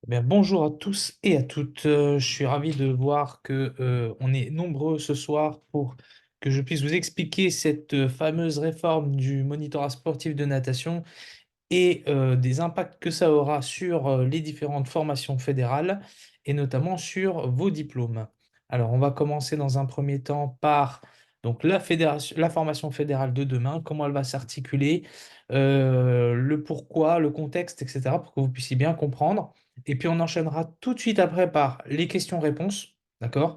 Bien, bonjour à tous et à toutes. Je suis ravi de voir que on est nombreux ce soir pour que je puisse vous expliquer cette fameuse réforme du monitorat sportif de natation et des impacts que ça aura sur les différentes formations fédérales et notamment sur vos diplômes. Alors, on va commencer dans un premier temps par donc, la formation fédérale de demain, comment elle va s'articuler, le pourquoi, le contexte, etc., pour que vous puissiez bien comprendre. Et puis, on enchaînera tout de suite après par les questions-réponses. D'accord?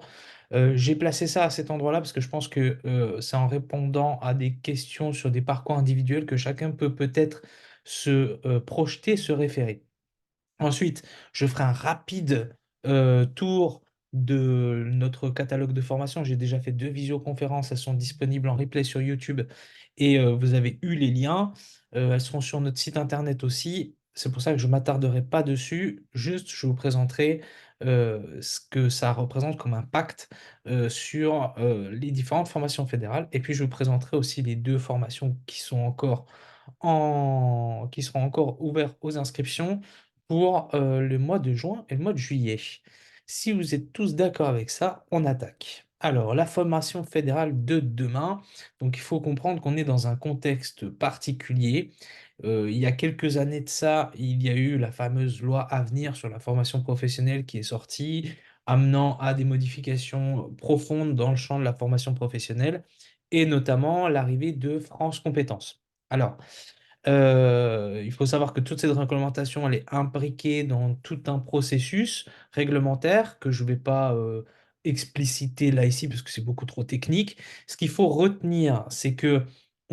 J'ai placé ça à cet endroit-là parce que je pense que c'est en répondant à des questions sur des parcours individuels que chacun peut peut-être se projeter, se référer. Ensuite, je ferai un rapide tour de notre catalogue de formation. J'ai déjà fait 2 visioconférences, elles sont disponibles en replay sur YouTube et vous avez eu les liens. Elles seront sur notre site internet aussi. C'est pour ça que je ne m'attarderai pas dessus. Juste, je vous présenterai ce que ça représente comme impact sur les différentes formations fédérales. Et puis, je vous présenterai aussi les 2 formations qui seront encore ouvertes aux inscriptions pour le mois de juin et le mois de juillet. Si vous êtes tous d'accord avec ça, on attaque. Alors, la formation fédérale de demain, donc il faut comprendre qu'on est dans un contexte particulier. Il y a quelques années de ça, il y a eu la fameuse loi à venir sur la formation professionnelle qui est sortie, amenant à des modifications profondes dans le champ de la formation professionnelle, et notamment l'arrivée de France Compétences. Alors, il faut savoir que toute cette réglementation, elle est imbriquée dans tout un processus réglementaire que je ne vais pas expliciter là ici parce que c'est beaucoup trop technique. Ce qu'il faut retenir, c'est que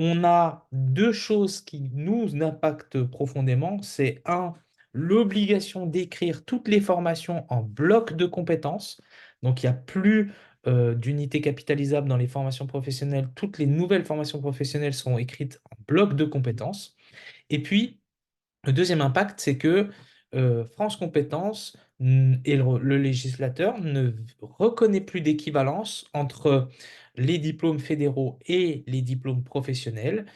on a 2 choses qui nous impactent profondément. C'est un, l'obligation d'écrire toutes les formations en bloc de compétences. Donc, il n'y a plus d'unités capitalisables dans les formations professionnelles. Toutes les nouvelles formations professionnelles sont écrites en bloc de compétences. Et puis, le deuxième impact, c'est que France Compétences et le législateur ne reconnaît plus d'équivalence entre les diplômes fédéraux et les diplômes professionnels.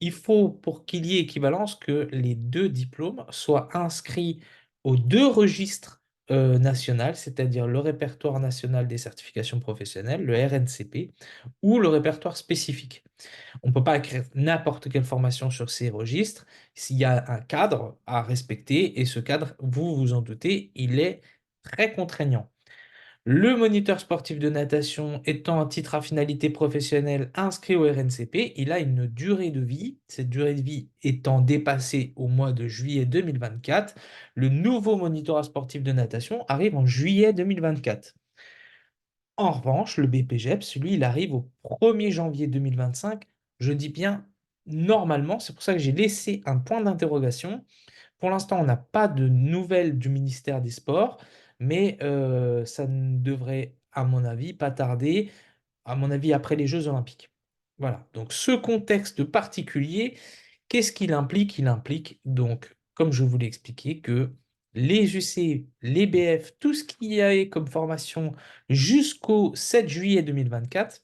Il faut, pour qu'il y ait équivalence, que les 2 diplômes soient inscrits aux 2 registres nationaux, c'est-à-dire le répertoire national des certifications professionnelles, le RNCP, ou le répertoire spécifique. On ne peut pas écrire n'importe quelle formation sur ces registres s'il y a un cadre à respecter et ce cadre, vous vous en doutez, il est très contraignant. Le moniteur sportif de natation étant un titre à finalité professionnelle inscrit au RNCP, il a une durée de vie. Cette durée de vie étant dépassée au mois de juillet 2024, le nouveau monitorat sportif de natation arrive en juillet 2024. En revanche, le BPGEPS, lui, il arrive au 1er janvier 2025. Je dis bien normalement, c'est pour ça que j'ai laissé un point d'interrogation. Pour l'instant, on n'a pas de nouvelles du ministère des Sports, mais ça ne devrait, à mon avis, pas tarder, à mon avis, après les Jeux Olympiques. Voilà, donc ce contexte particulier, qu'est-ce qu'il implique? Il implique donc, comme je vous l'ai expliqué, que les UC, les BF, tout ce qu'il y a comme formation jusqu'au 7 juillet 2024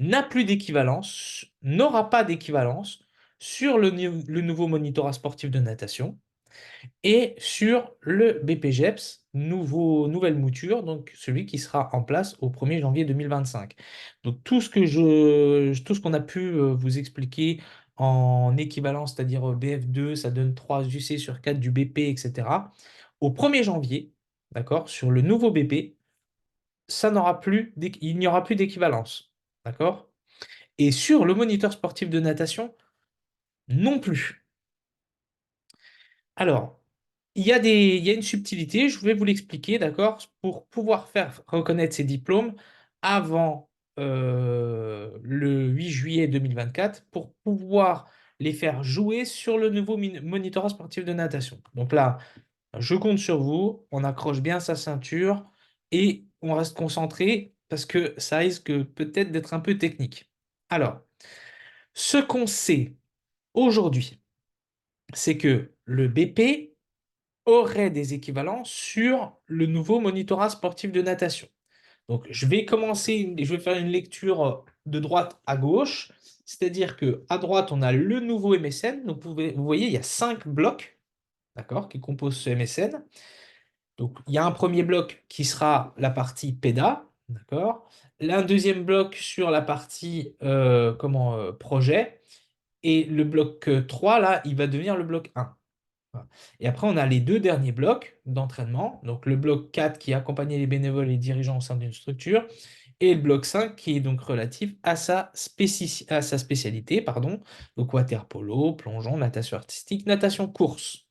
n'a plus d'équivalence, n'aura pas d'équivalence sur le nouveau monitorat sportif de natation et sur le BPGEPS, nouvelle mouture, donc celui qui sera en place au 1er janvier 2025. Donc tout ce qu'on a pu vous expliquer en équivalence, c'est-à-dire BF2, ça donne 3 UC sur 4 du BP, etc. Au 1er janvier, d'accord, sur le nouveau BP, il n'y aura plus d'équivalence. D'accord? Et sur le moniteur sportif de natation, non plus. Alors, il y a une subtilité, je vais vous l'expliquer, d'accord? Pour pouvoir faire reconnaître ces diplômes avant le 8 juillet 2024, pour pouvoir les faire jouer sur le nouveau monitorat sportif de natation. Donc là, je compte sur vous, on accroche bien sa ceinture et on reste concentré parce que ça risque peut-être d'être un peu technique. Alors, ce qu'on sait aujourd'hui, c'est que le BP aurait des équivalents sur le nouveau monitorat sportif de natation. Donc, je vais faire une lecture de droite à gauche, c'est-à-dire que à droite, on a le nouveau MSN. Donc, vous voyez, il y a 5 blocs, d'accord, qui composent ce MSN. Donc, il y a un premier bloc qui sera la partie PEDA, d'accord? Un deuxième bloc sur la partie projet. Et le bloc 3, là, il va devenir le bloc 1. Voilà. Et après, on a les deux derniers blocs d'entraînement. Donc, le bloc 4 qui accompagnait les bénévoles et les dirigeants au sein d'une structure. Et le bloc 5 qui est donc relatif à à sa spécialité, pardon. Donc, water polo, plongeon, natation artistique, natation course.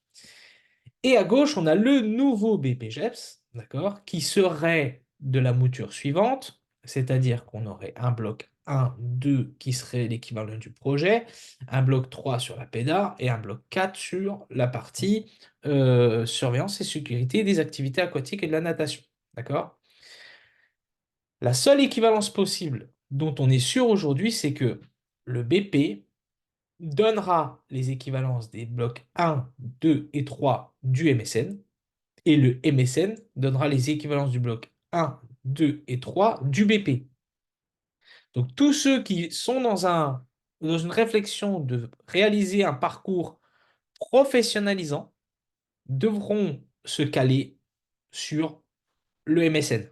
Et à gauche, on a le nouveau BPGEPS, d'accord, qui serait de la mouture suivante, c'est-à-dire qu'on aurait un bloc 1, 2 qui serait l'équivalent du projet, un bloc 3 sur la PEDA et un bloc 4 sur la partie surveillance et sécurité des activités aquatiques et de la natation. D'accord? La seule équivalence possible dont on est sûr aujourd'hui, c'est que le BP donnera les équivalences des blocs 1, 2 et 3 du MSN, et le MSN donnera les équivalences du bloc 1, 2 et 3 du BP. Donc tous ceux qui sont dans une réflexion de réaliser un parcours professionnalisant devront se caler sur le MSN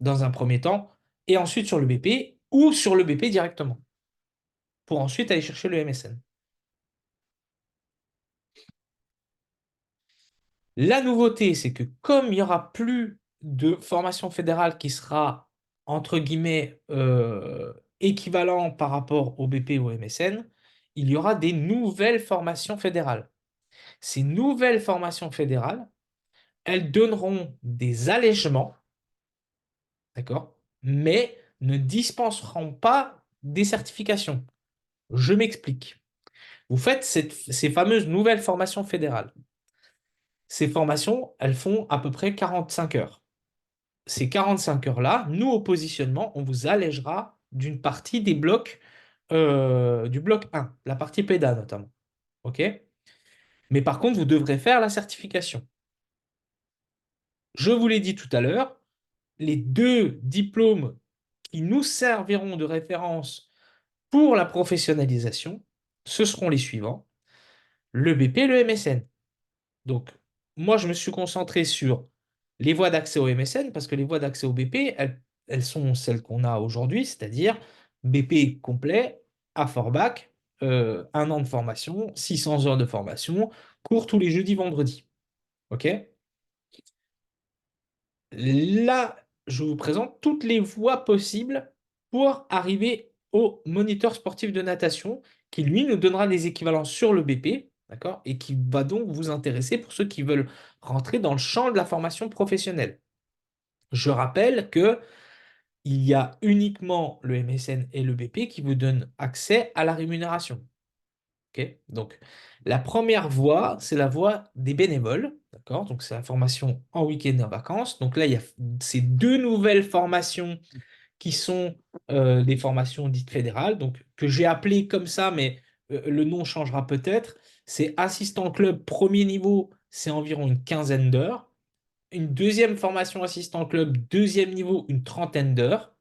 dans un premier temps et ensuite sur le BP ou sur le BP directement pour ensuite aller chercher le MSN. La nouveauté, c'est que comme il n'y aura plus de formation fédérale qui sera, entre guillemets, équivalent par rapport au BP ou au MSN, il y aura des nouvelles formations fédérales. Ces nouvelles formations fédérales, elles donneront des allègements, d'accord, mais ne dispenseront pas des certifications. Je m'explique. Vous faites ces fameuses nouvelles formations fédérales. Ces formations, elles font à peu près 45 heures. Ces 45 heures-là, nous, au positionnement, on vous allégera d'une partie des blocs, du bloc 1, la partie PEDA notamment. OK? Mais par contre, vous devrez faire la certification. Je vous l'ai dit tout à l'heure, les deux diplômes qui nous serviront de référence pour la professionnalisation, ce seront les suivants, le BP et le MSN. Donc, moi, je me suis concentré sur les voies d'accès au MSN parce que les voies d'accès au BP, elles sont celles qu'on a aujourd'hui, c'est-à-dire BP complet, à bac, 1 an de formation, 600 heures de formation, cours tous les jeudis, vendredis. OK? Là, je vous présente toutes les voies possibles pour arriver au moniteur sportif de natation qui, lui, nous donnera des équivalents sur le BP, d'accord? Et qui va donc vous intéresser pour ceux qui veulent rentrer dans le champ de la formation professionnelle. Je rappelle que il y a uniquement le MSN et le BP qui vous donnent accès à la rémunération. Ok. Donc, la première voie, c'est la voie des bénévoles. D'accord? Donc, c'est la formation en week-end et en vacances. Donc là, il y a ces deux nouvelles formations qui sont des formations dites fédérales, donc que j'ai appelées comme ça, mais le nom changera peut-être. C'est assistant club premier niveau, c'est environ une quinzaine d'heures. Une deuxième formation assistant club deuxième niveau, une trentaine d'heures.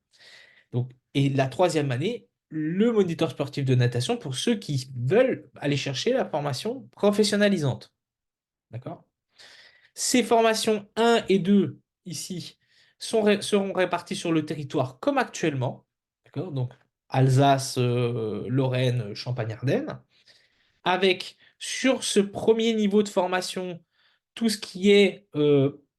Donc, et la troisième année, le moniteur sportif de natation pour ceux qui veulent aller chercher la formation professionnalisante. D'accord? Ces formations 1 et 2, ici, seront réparties sur le territoire comme actuellement. D'accord? Donc, Alsace, Lorraine, Champagne-Ardenne. Avec, sur ce premier niveau de formation, tout ce qui est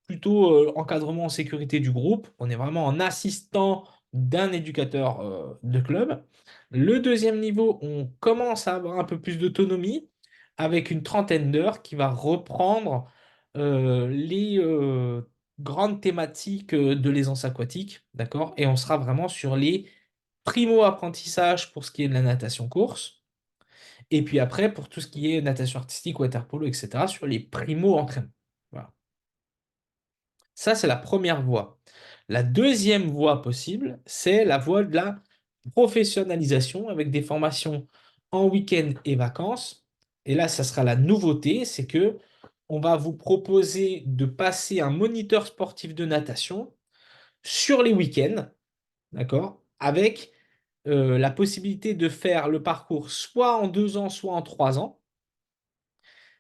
plutôt encadrement en sécurité du groupe. On est vraiment en assistant d'un éducateur de club. Le deuxième niveau, on commence à avoir un peu plus d'autonomie avec une trentaine d'heures qui va reprendre les grandes thématiques de l'aisance aquatique, d'accord? Et on sera vraiment sur les primo-apprentissages pour ce qui est de la natation course. Et puis après, pour tout ce qui est natation artistique, water polo, etc., sur les primo-entraînements. Voilà. Ça, c'est la première voie. La deuxième voie possible, c'est la voie de la professionnalisation avec des formations en week-end et vacances. Et là, ça sera la nouveauté, c'est que on va vous proposer de passer un moniteur sportif de natation sur les week-ends, d'accord, avec la possibilité de faire le parcours soit en 2 ans, soit en 3 ans,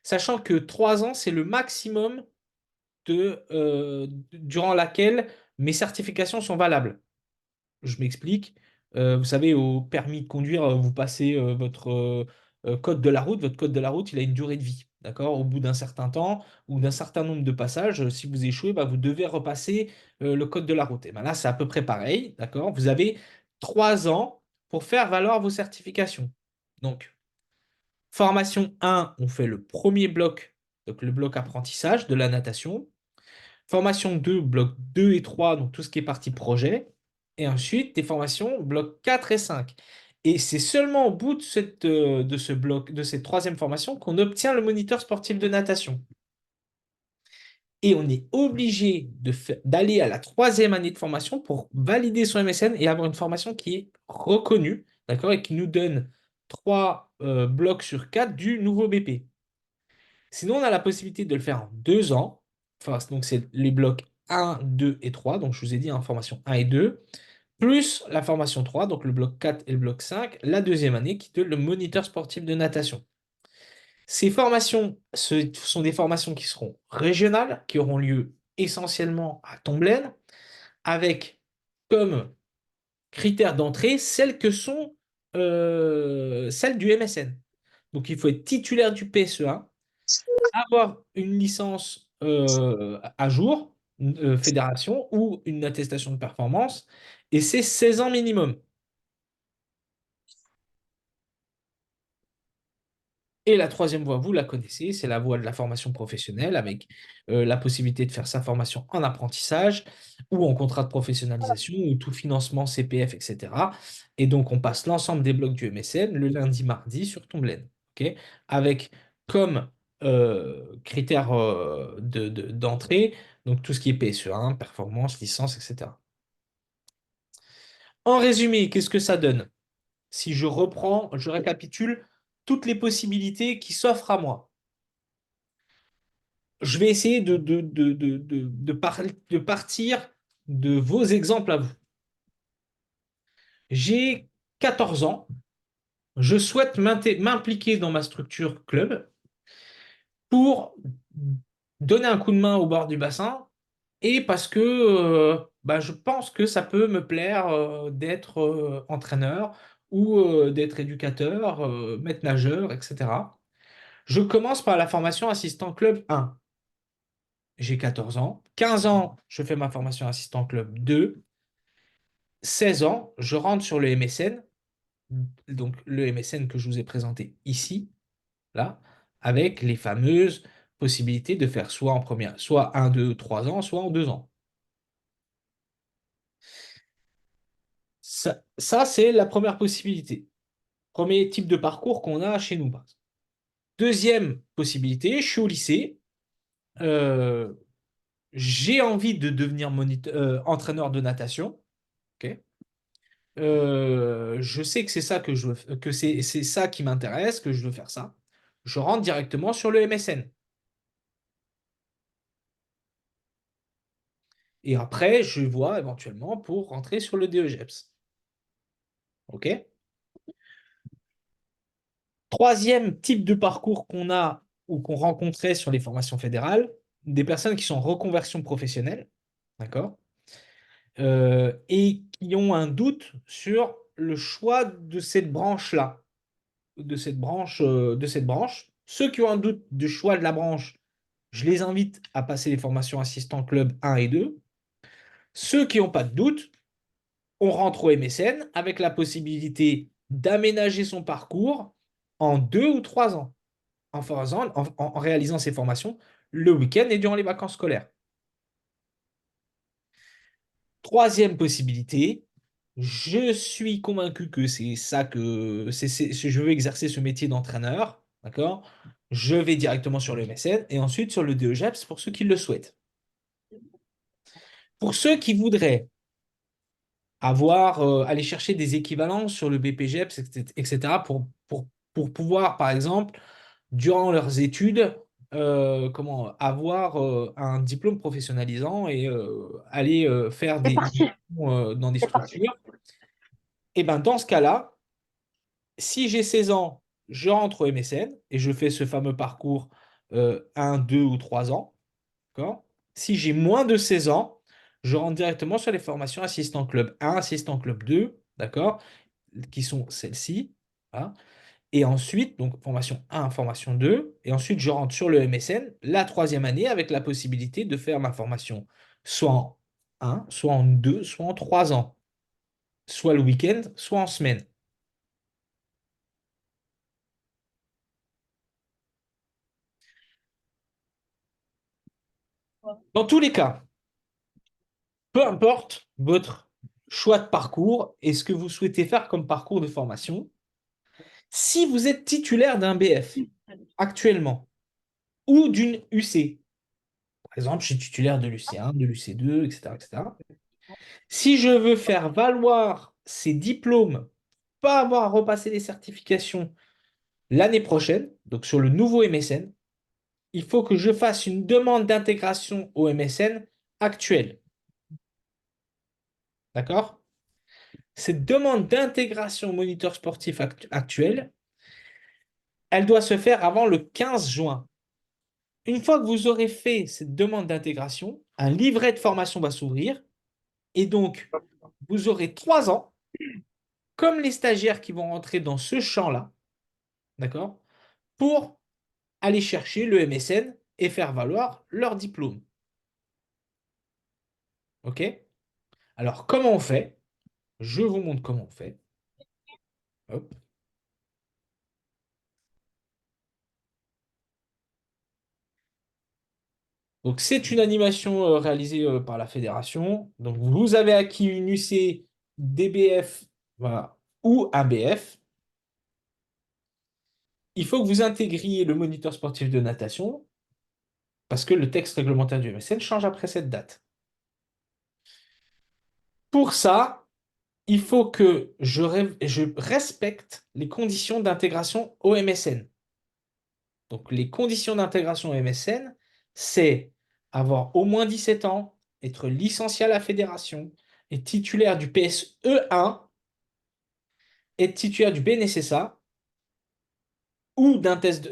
sachant que 3 ans, c'est le maximum durant laquelle mes certifications sont valables. Je m'explique. Vous savez, au permis de conduire, vous passez votre code de la route. Votre code de la route, il a une durée de vie. D'accord? Au bout d'un certain temps ou d'un certain nombre de passages, si vous échouez, bah, vous devez repasser le code de la route. Et ben là, c'est à peu près pareil. D'accord? Vous avez 3 ans pour faire valoir vos certifications. Donc, formation 1, on fait le premier bloc, donc le bloc apprentissage de la natation. Formation 2, bloc 2 et 3, donc tout ce qui est partie projet. Et ensuite, des formations bloc 4 et 5. Et c'est seulement au bout de ce bloc, de cette troisième formation qu'on obtient le moniteur sportif de natation. Et on est obligé d'aller à la troisième année de formation pour valider son MSN et avoir une formation qui est reconnue, d'accord, et qui nous donne 3 blocs sur 4 du nouveau BP. Sinon, on a la possibilité de le faire en 2 ans. Enfin, donc, c'est les blocs 1, 2 et 3. Donc, je vous ai dit, hein, formation 1 et 2. Plus la formation 3, donc le bloc 4 et le bloc 5, la deuxième année qui donne le moniteur sportif de natation. Ces formations, ce sont des formations qui seront régionales, qui auront lieu essentiellement à Tomblaine, avec comme critères d'entrée celles du MSN. Donc, il faut être titulaire du PSE1, avoir une licence à jour, fédération, ou une attestation de performance, et c'est 16 ans minimum. Et la troisième voie, vous la connaissez, c'est la voie de la formation professionnelle avec la possibilité de faire sa formation en apprentissage ou en contrat de professionnalisation ou tout financement CPF, etc. Et donc, on passe l'ensemble des blocs du MSN le lundi, mardi sur Tomblaine. Ok, avec comme critère d'entrée, donc tout ce qui est PSE1, performance, licence, etc. En résumé, qu'est-ce que ça donne? Si je reprends, je récapitule toutes les possibilités qui s'offrent à moi. Je vais essayer de partir de vos exemples à vous. J'ai 14 ans. Je souhaite m'impliquer dans ma structure club pour donner un coup de main au bord du bassin et parce que bah, je pense que ça peut me plaire d'être entraîneur ou d'être éducateur, maître nageur, etc. Je commence par la formation assistant club 1. J'ai 14 ans. 15 ans, je fais ma formation assistant club 2. 16 ans, je rentre sur le MSN, donc le MSN que je vous ai présenté ici, là, avec les fameuses possibilités de faire soit en première, soit 1, 2, 3 ans, soit en 2 ans. Ça, c'est la première possibilité. Premier type de parcours qu'on a chez nous. Deuxième possibilité, je suis au lycée. euh, j'ai envie de devenir entraîneur de natation. Ok. Je sais que c'est ça que je veux, que c'est ça qui m'intéresse, que je veux faire ça. Je rentre directement sur le MSN. Et après, je vois éventuellement pour rentrer sur le DEGEPS. OK? Troisième type de parcours qu'on a ou qu'on rencontrait sur les formations fédérales, des personnes qui sont en reconversion professionnelle, d'accord? Et qui ont un doute sur le choix de cette branche-là, de cette branche. Ceux qui ont un doute du choix de la branche, je les invite à passer les formations assistant club 1 et 2. Ceux qui n'ont pas de doute, on rentre au MSN avec la possibilité d'aménager son parcours en 2 ou 3 ans, en réalisant ces formations le week-end et durant les vacances scolaires. Troisième possibilité, je suis convaincu que c'est ça que je veux exercer ce métier d'entraîneur, d'accord? Je vais directement sur le MSN et ensuite sur le DEGEPS pour ceux qui le souhaitent. Pour ceux qui voudraient aller chercher des équivalences sur le BPGEPS, etc., pour pouvoir, par exemple, durant leurs études, avoir un diplôme professionnalisant et aller faire des missions, dans des structures. Et ben dans ce cas-là, si j'ai 16 ans, je rentre au MSN et je fais ce fameux parcours 1, 2 ou 3 ans. D'accord? Si j'ai moins de 16 ans, je rentre directement sur les formations assistant club 1, assistant club 2, d'accord, qui sont celles-ci. Voilà. Et ensuite, donc formation 1, formation 2. Et ensuite, je rentre sur le MSN, la troisième année, avec la possibilité de faire ma formation soit en 1, soit en 2, soit en 3 ans. Soit le week-end, soit en semaine. Dans tous les cas, peu importe votre choix de parcours et ce que vous souhaitez faire comme parcours de formation, si vous êtes titulaire d'un BF actuellement ou d'une UC, par exemple, je suis titulaire de l'UC1, de l'UC2, etc., etc. Si je veux faire valoir ces diplômes, pas avoir à repasser les certifications l'année prochaine, donc sur le nouveau MSN, il faut que je fasse une demande d'intégration au MSN actuel. D'accord? Cette demande d'intégration au moniteur sportif actuel, elle doit se faire avant le 15 juin. Une fois que vous aurez fait cette demande d'intégration, un livret de formation va s'ouvrir et donc vous aurez 3 ans, comme les stagiaires qui vont rentrer dans ce champ-là, d'accord, pour aller chercher le MSN et faire valoir leur diplôme. OK? Alors, comment on fait? Je vous montre comment on fait. Hop. Donc, c'est une animation réalisée par la fédération. Donc, vous avez acquis une UC, DBF, voilà, ou un BF. Il faut que vous intégriez le moniteur sportif de natation parce que le texte réglementaire du MSN change après cette date. Pour ça, il faut que je respecte les conditions d'intégration au MSN. Donc, les conditions d'intégration au MSN, c'est avoir au moins 17 ans, être licencié à la fédération, être titulaire du PSE1, être titulaire du BNSSA ou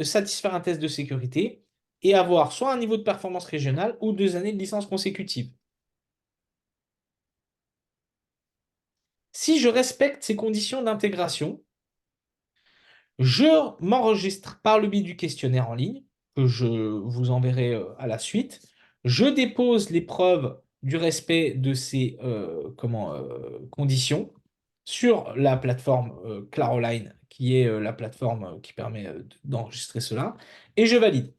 satisfaire un test de sécurité et avoir soit un niveau de performance régional ou 2 années de licence consécutive. Si je respecte ces conditions d'intégration, je m'enregistre par le biais du questionnaire en ligne, que je vous enverrai à la suite. Je dépose les preuves du respect de ces conditions sur la plateforme Claroline, qui est la plateforme qui permet d'enregistrer cela, et je valide.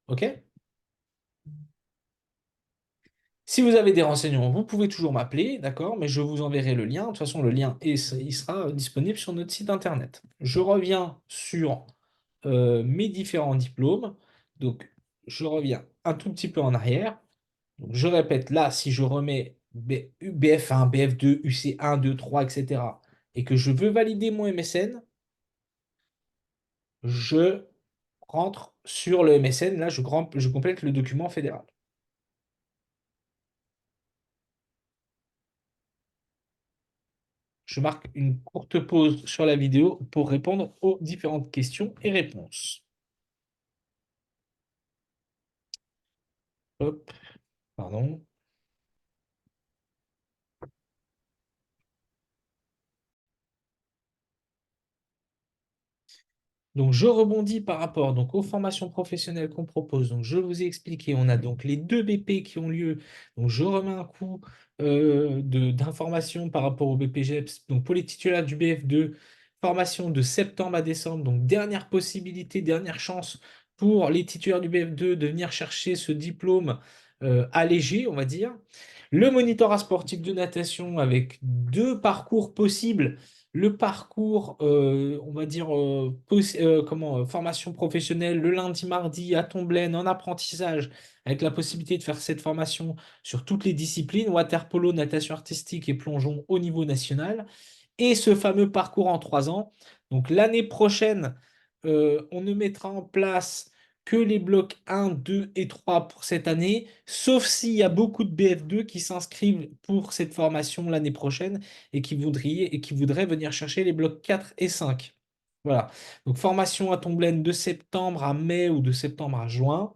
OK? Si vous avez des renseignements, vous pouvez toujours m'appeler, d'accord? Mais je vous enverrai le lien. De toute façon, le lien il sera disponible sur notre site internet. Je reviens sur mes différents diplômes. Donc, je reviens un tout petit peu en arrière. Donc, je répète, là, si je remets BF1, BF2, UC1, 2, 3, etc., et que je veux valider mon MSN, je rentre sur le MSN. Là, je complète le document fédéral. Je marque une courte pause sur la vidéo pour répondre aux différentes questions et réponses. Hop, pardon. Donc, je rebondis par rapport donc, aux formations professionnelles qu'on propose. Donc, je vous ai expliqué, on a donc les deux BP qui ont lieu. Donc, je remets un coup d'informations par rapport au BPGEPS. Donc, pour les titulaires du BF2, formation de septembre à décembre. Donc, dernière possibilité, dernière chance pour les titulaires du BF2 de venir chercher ce diplôme allégé, on va dire. Le monitorat sportif de natation avec deux parcours possibles, le parcours, on va dire, formation professionnelle le lundi, mardi à Tomblaine en apprentissage, avec la possibilité de faire cette formation sur toutes les disciplines, water polo, natation artistique et plongeon au niveau national, et ce fameux parcours en 3 ans. Donc l'année prochaine, on ne mettra en place que les blocs 1, 2 et 3 pour cette année, sauf s'il y a beaucoup de BF2 qui s'inscrivent pour cette formation l'année prochaine et qui voudraient venir chercher les blocs 4 et 5. Voilà. Donc formation à Tomblaine de septembre à mai ou de septembre à juin.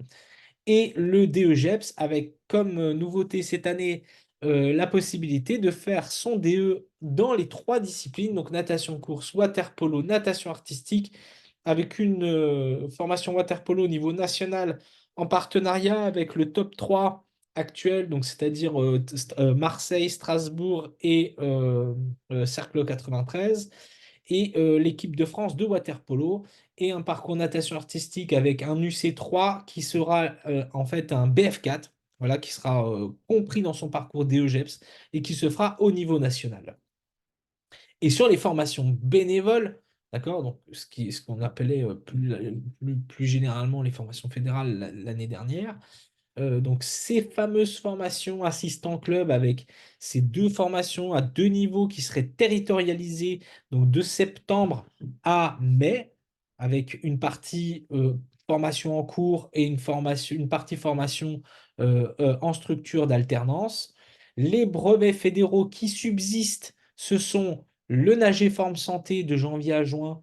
et le DEGEPS avec comme nouveauté cette année la possibilité de faire son DE dans les trois disciplines, donc natation course, water polo, natation artistique, avec une formation water polo au niveau national en partenariat avec le top 3 actuel, donc c'est-à-dire Marseille, Strasbourg et Cercle 93 et l'équipe de France de water-polo et un parcours natation artistique avec un UC3 qui sera en fait un BF4, voilà, qui sera compris dans son parcours DEGEPS et qui se fera au niveau national. Et sur les formations bénévoles, d'accord, donc ce qu'on appelait plus généralement les formations fédérales l'année dernière, donc ces fameuses formations assistant club avec ces deux formations à deux niveaux qui seraient territorialisées donc de septembre à mai avec une partie formation en cours et une partie formation en structure d'alternance. Les brevets fédéraux qui subsistent, ce sont le Nager Forme Santé de janvier à juin,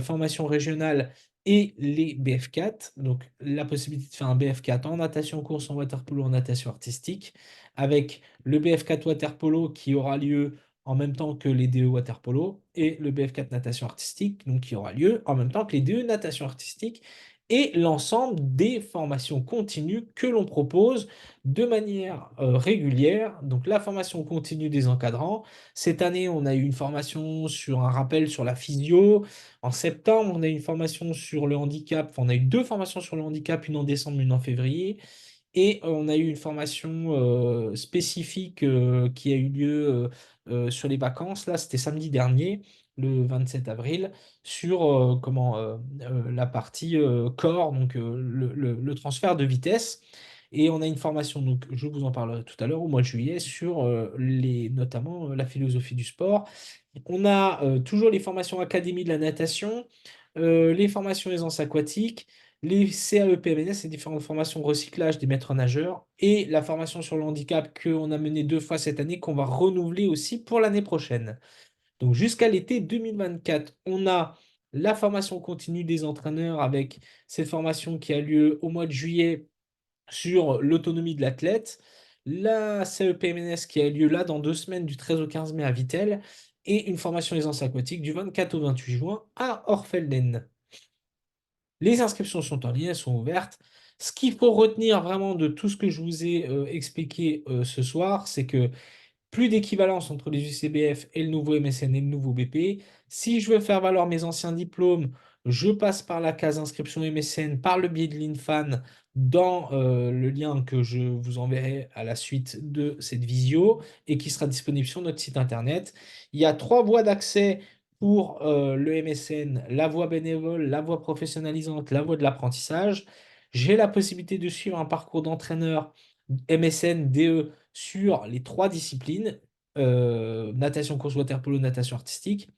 formation régionale et les BF4, donc la possibilité de faire un BF4 en natation course, en water polo, en natation artistique, avec le BF4 water polo qui aura lieu en même temps que les DE water polo et le BF4 natation artistique, donc qui aura lieu en même temps que les DE natation artistique et l'ensemble des formations continues que l'on propose de manière régulière. Donc la formation continue des encadrants. Cette année, on a eu une formation sur un rappel sur la physio. En septembre, on a eu une formation sur le handicap. Enfin, on a eu deux formations sur le handicap, une en décembre, une en février. Et on a eu une formation spécifique qui a eu lieu sur les vacances. Là, c'était samedi dernier, le 27 avril, sur la partie corps, donc le transfert de vitesse. Et on a une formation, donc je vous en parlerai tout à l'heure, au mois de juillet, sur notamment la philosophie du sport. On a toujours les formations académie de la natation, les formations aisance aquatique, les CAEPMNS, les différentes formations recyclage des maîtres nageurs, et la formation sur le handicap qu'on a menée deux fois cette année, qu'on va renouveler aussi pour l'année prochaine. Donc jusqu'à l'été 2024, on a la formation continue des entraîneurs avec cette formation qui a lieu au mois de juillet sur l'autonomie de l'athlète, la CEPMNS qui a lieu là dans 2 semaines du 13 au 15 mai à Vittel, et une formation aisance aquatique du 24 au 28 juin à Orfelden. Les inscriptions sont en ligne, elles sont ouvertes. Ce qu'il faut retenir vraiment de tout ce que je vous ai expliqué ce soir, c'est que plus d'équivalence entre les UCBF et le nouveau MSN et le nouveau BP. Si je veux faire valoir mes anciens diplômes, je passe par la case inscription MSN par le biais de l'INFAN dans le lien que je vous enverrai à la suite de cette visio et qui sera disponible sur notre site internet. Il y a trois voies d'accès pour le MSN, la voie bénévole, la voie professionnalisante, la voie de l'apprentissage. J'ai la possibilité de suivre un parcours d'entraîneur MSN, DE sur les trois disciplines, natation, course, water polo, natation artistique.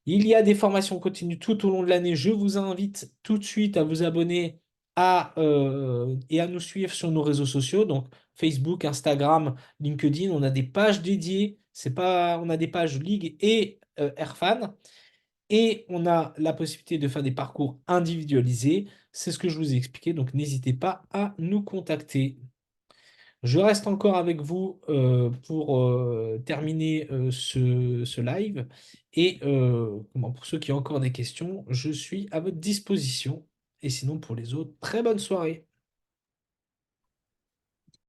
Il y a des formations continues tout au long de l'année. Je vous invite tout de suite à vous abonner et à nous suivre sur nos réseaux sociaux, donc Facebook, Instagram, LinkedIn. On a des pages dédiées. On a des pages Ligue et Airfan. Et on a la possibilité de faire des parcours individualisés. C'est ce que je vous ai expliqué, donc n'hésitez pas à nous contacter. Je reste encore avec vous pour terminer ce live. Et pour ceux qui ont encore des questions, je suis à votre disposition. Et sinon, pour les autres, très bonne soirée.